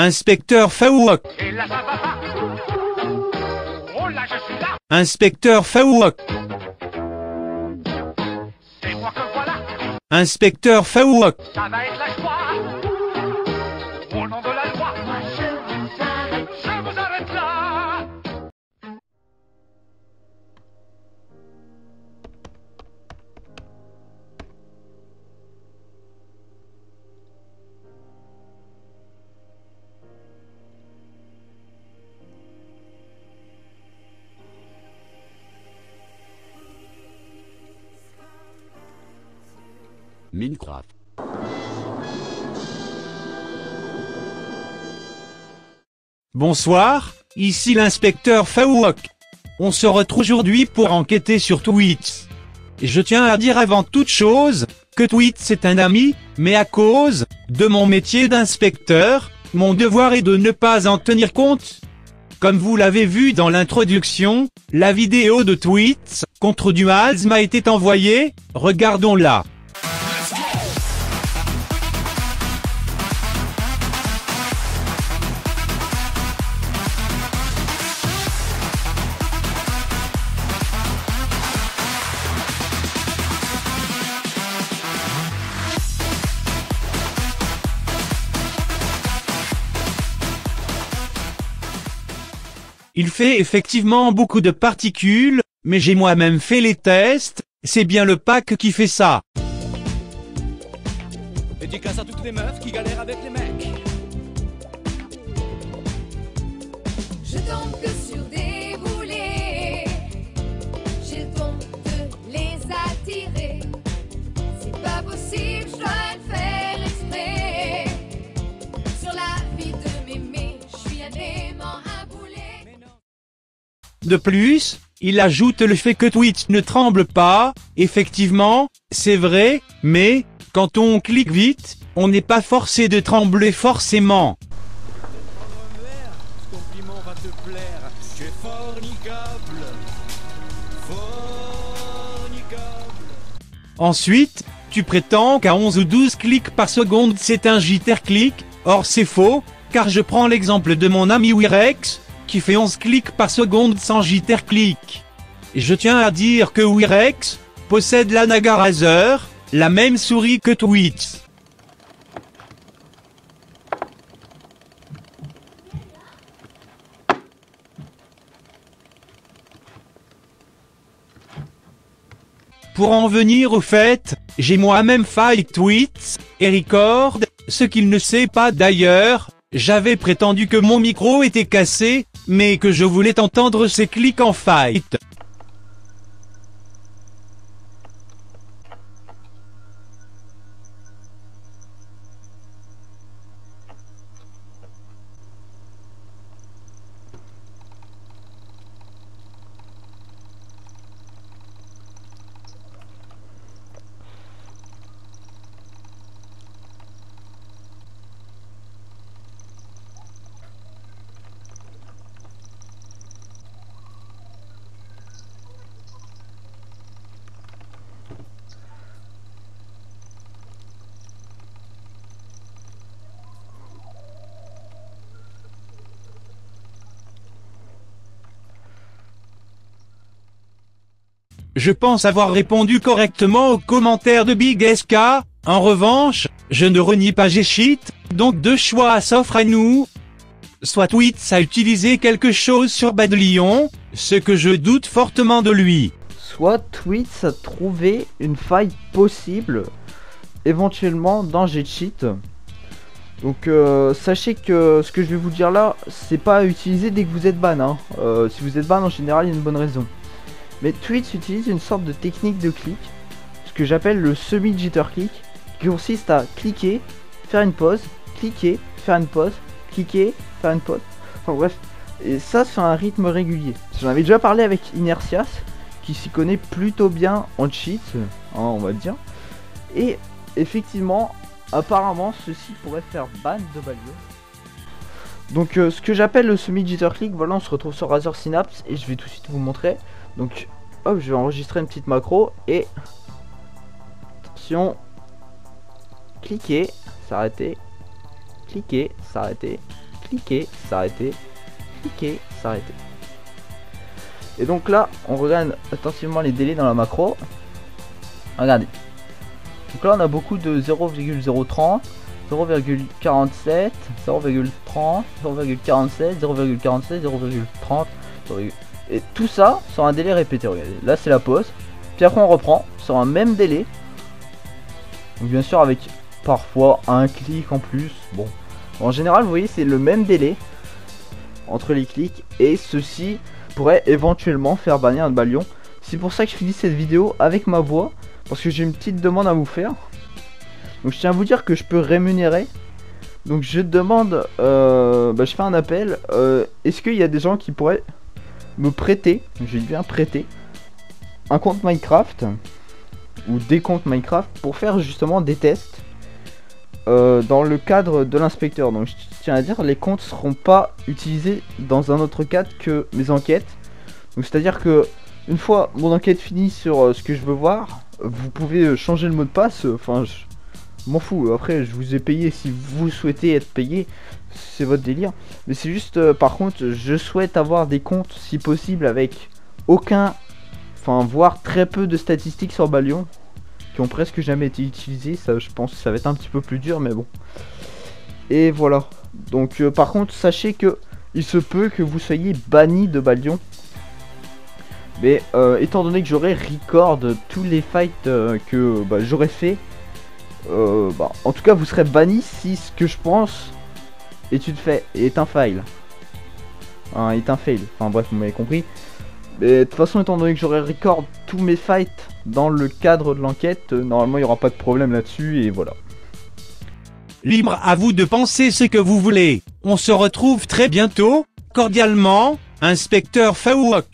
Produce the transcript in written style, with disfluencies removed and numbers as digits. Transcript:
Inspecteur Faouok. Et là ça va pas. Oh là je suis là. Inspecteur Faouok. C'est moi que voilà. Inspecteur Faouok. Ça va être la joie. Au nom de la loi. Je vous arrête là. Minecraft. Bonsoir, ici l'inspecteur Faouok. On se retrouve aujourd'hui pour enquêter sur Twitch. Et je tiens à dire avant toute chose, que Twitch est un ami, mais à cause de mon métier d'inspecteur, mon devoir est de ne pas en tenir compte. Comme vous l'avez vu dans l'introduction, la vidéo de Twitch contre Duaz m'a été envoyée, regardons-la. Il fait effectivement beaucoup de particules, mais j'ai moi-même fait les tests, c'est bien le pack qui fait ça. Dédicace à toutes les meufs qui galèrent avec les mecs. Je tombe que sur des boulets. J'ai le don de les attirer. C'est pas possible, je dois le faire exprès. Sur la vie de mémé, je suis un aimant, un boulet. De plus, il ajoute le fait que Twitch ne tremble pas, effectivement, c'est vrai, mais, quand on clique vite, on n'est pas forcé de trembler forcément. Ce compliment va te plaire. Tu es fornicable. Fornicable. Ensuite, tu prétends qu'à 11 ou 12 clics par seconde c'est un jitter-click, or c'est faux, car je prends l'exemple de mon ami Wirex, qui fait 11 clics par seconde sans jitter-click. Et je tiens à dire que Wirex possède la Naga Razer, la même souris que Twitch. Pour en venir au fait, j'ai moi-même failli Twitch et record, ce qu'il ne sait pas d'ailleurs, j'avais prétendu que mon micro était cassé, mais que je voulais entendre ses clics en fight. Je pense avoir répondu correctement aux commentaires de Big SK, en revanche, je ne renie pas G-Shit, donc deux choix s'offrent à nous. Soit Twitch a utilisé quelque chose sur Bad Lion, ce que je doute fortement de lui. Soit Twitch a trouvé une faille possible, éventuellement dans G-Cheat. Donc sachez que ce que je vais vous dire là, c'est pas à utiliser dès que vous êtes ban. Si vous êtes ban en général, il y a une bonne raison. Mais Twitch utilise une sorte de technique de clic, ce que j'appelle le semi-jitter click, qui consiste à cliquer, faire une pause, cliquer, faire une pause, cliquer, faire une pause. Enfin bref, et ça sur un rythme régulier. J'en avais déjà parlé avec Inertias, qui s'y connaît plutôt bien en cheat, on va dire. Et effectivement, apparemment, ceci pourrait faire ban de Balio. Donc ce que j'appelle le semi-jitter click, voilà, on se retrouve sur Razer Synapse et je vais tout de suite vous montrer. Donc hop, je vais enregistrer une petite macro et attention, cliquer, s'arrêter, cliquer, s'arrêter, cliquer, s'arrêter, cliquer, s'arrêter. Et donc là, on regarde attentivement les délais dans la macro. Regardez. Donc là, on a beaucoup de 0,030, 0,47, 0,30, 0,47, 0,47, 0,30, et tout ça sur un délai répété. Regardez, là c'est la pause. Puis après on reprend sur un même délai. Donc bien sûr avec parfois un clic en plus. Bon, en général vous voyez c'est le même délai entre les clics, et ceci pourrait éventuellement faire bannir un balion. C'est pour ça que je finis cette vidéo avec ma voix, parce que j'ai une petite demande à vous faire. Donc je tiens à vous dire que je peux rémunérer. Donc je demande, je fais un appel. Est-ce qu'il y a des gens qui pourraient me prêter, je dis bien prêter, un compte Minecraft ou des comptes Minecraft pour faire justement des tests dans le cadre de l'inspecteur. Donc je tiens à dire, les comptes seront pas utilisés dans un autre cadre que mes enquêtes. Donc c'est à dire que une fois mon enquête finie sur ce que je veux voir, vous pouvez changer le mot de passe. Enfin je m'en fous, après je vous ai payé, si vous souhaitez être payé c'est votre délire, mais c'est juste par contre je souhaite avoir des comptes si possible avec aucun, enfin voire très peu de statistiques sur Balion, qui ont presque jamais été utilisées. Ça je pense que ça va être un petit peu plus dur, mais bon. Et voilà, donc par contre sachez que il se peut que vous soyez banni de Balion, mais étant donné que j'aurai record tous les fights que j'aurais fait, en tout cas vous serez banni si ce que je pense est un fail. Est un fail. Enfin bref, vous m'avez compris. Mais de toute façon, étant donné que j'aurai record tous mes fights dans le cadre de l'enquête, normalement il n'y aura pas de problème là-dessus, et voilà. Libre à vous de penser ce que vous voulez. On se retrouve très bientôt. Cordialement, Inspecteur Faouok.